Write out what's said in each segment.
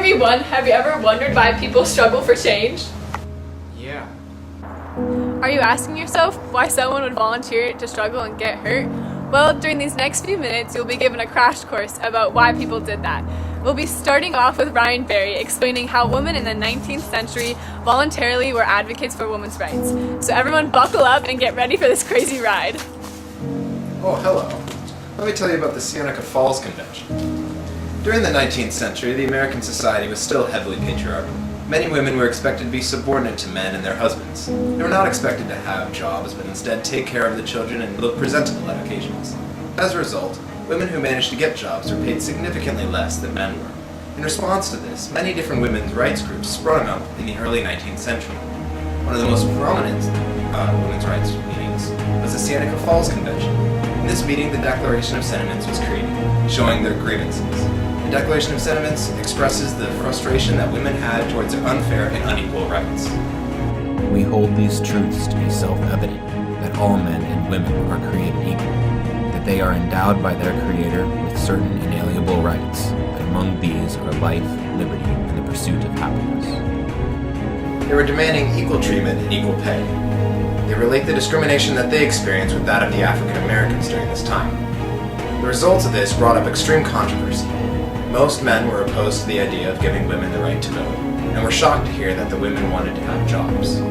everyone, have you ever wondered why people struggle for change? Yeah. Are you asking yourself why someone would volunteer to struggle and get hurt? Well, during these next few minutes, you'll be given a crash course about why people did that. We'll be starting off with Ryan Barry explaining how women in the 19th century voluntarily were advocates for women's rights. So everyone buckle up and get ready for this crazy ride. Oh, hello. Let me tell you about the Seneca Falls Convention. During the 19th century, the American society was still heavily patriarchal. Many women were expected to be subordinate to men and their husbands. They were not expected to have jobs, but instead take care of the children and look presentable at occasions. As a result, women who managed to get jobs were paid significantly less than men were. In response to this, many different women's rights groups sprung up in the early 19th century. One of the most prominent women's rights meetings was the Seneca Falls Convention. In this meeting, the Declaration of Sentiments was created, showing their grievances. The Declaration of Sentiments expresses the frustration that women had towards their unfair and unequal rights. We hold these truths to be self-evident, that all men and women are created equal, that they are endowed by their Creator with certain inalienable rights, and among these are life, liberty, and the pursuit of happiness. They were demanding equal treatment and equal pay. They relate the discrimination that they experienced with that of the African Americans during this time. The results of this brought up extreme controversy. Most men were opposed to the idea of giving women the right to vote, and were shocked to hear that the women wanted to have jobs.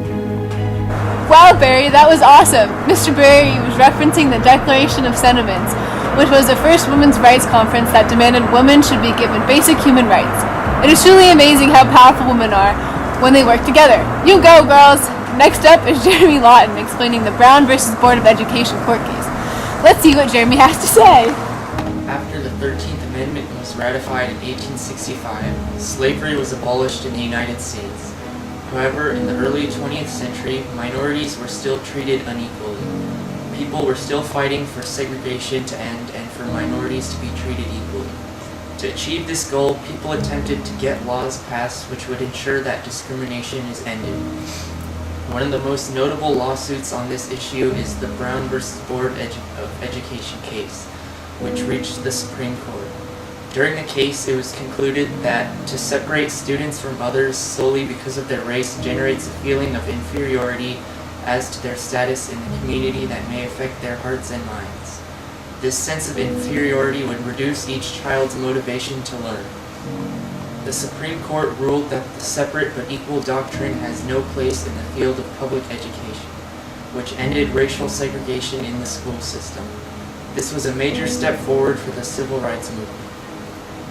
Wow, Barry, that was awesome! Mr. Barry was referencing the Declaration of Sentiments, which was the first women's rights conference that demanded women should be given basic human rights. It is truly amazing how powerful women are when they work together. You go, girls! Next up is Jeremy Lawton explaining the Brown versus Board of Education court case. Let's see what Jeremy has to say. After the 13th Amendment was ratified in 1865, slavery was abolished in the United States. However, in the early 20th century, minorities were still treated unequally. People were still fighting for segregation to end and for minorities to be treated equally. To achieve this goal, people attempted to get laws passed which would ensure that discrimination is ended. One of the most notable lawsuits on this issue is the Brown versus Board of Education case, which reached the Supreme Court. During the case, it was concluded that to separate students from others solely because of their race generates a feeling of inferiority as to their status in the community that may affect their hearts and minds. This sense of inferiority would reduce each child's motivation to learn. The Supreme Court ruled that the separate but equal doctrine has no place in the field of public education, which ended racial segregation in the school system. This was a major step forward for the civil rights movement.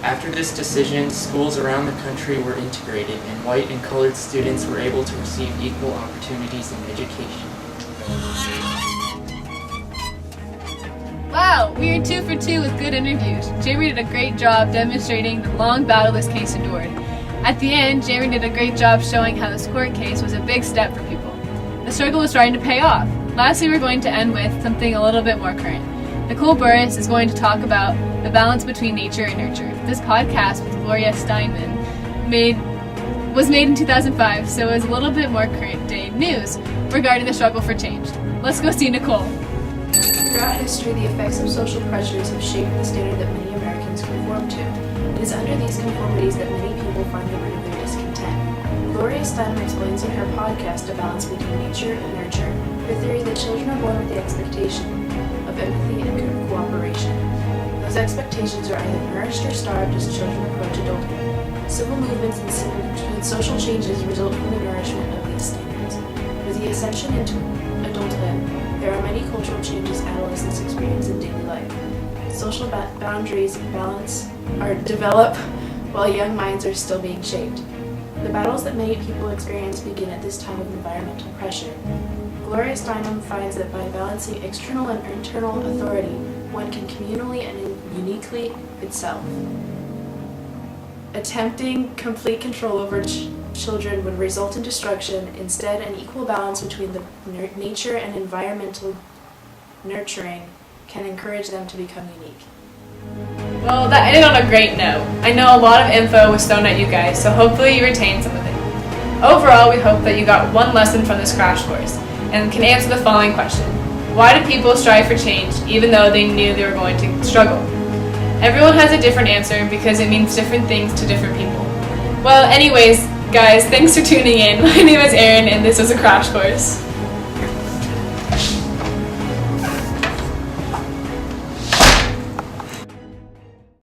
After this decision, schools around the country were integrated, and white and colored students were able to receive equal opportunities in education. Wow, we are 2 for 2 with good interviews. Jeremy did a great job demonstrating the long battle this case endured. At the end, Jeremy did a great job showing how this court case was a big step for people. The struggle was starting to pay off. Lastly, we're going to end with something a little bit more current. Nicole Burris is going to talk about the balance between nature and nurture. This podcast with Gloria Steinman was made in 2005, so it was a little bit more current day news regarding the struggle for change. Let's go see Nicole. Throughout history, the effects of social pressures have shaped the standard that many Americans conform to. It is under these conformities that many people find the root of their discontent. Gloria Steinman explains in her podcast A Balance Between Nature and Nurture her theory that children are born with the expectation of empathy and cooperation. Those expectations are either nourished or starved as children approach adulthood. Civil movements and social changes result from the nourishment of these standards. With the ascension into adulthood, there are many cultural changes adolescents experience in daily life. Social boundaries and balance are developed while young minds are still being shaped. The battles that many people experience begin at this time of environmental pressure. Gloria Steinem finds that by balancing external and internal authority, one can communally and uniquely itself. Attempting complete control over children would result in destruction. Instead, an equal balance between the nature and environmental nurturing can encourage them to become unique. Well, that ended on a great note. I know a lot of info was thrown at you guys, so hopefully you retained some of it. Overall, we hope that you got one lesson from this crash course and can answer the following question. Why do people strive for change even though they knew they were going to struggle? Everyone has a different answer because it means different things to different people. Well, anyways, guys, thanks for tuning in. My name is Erin, and this was a crash course.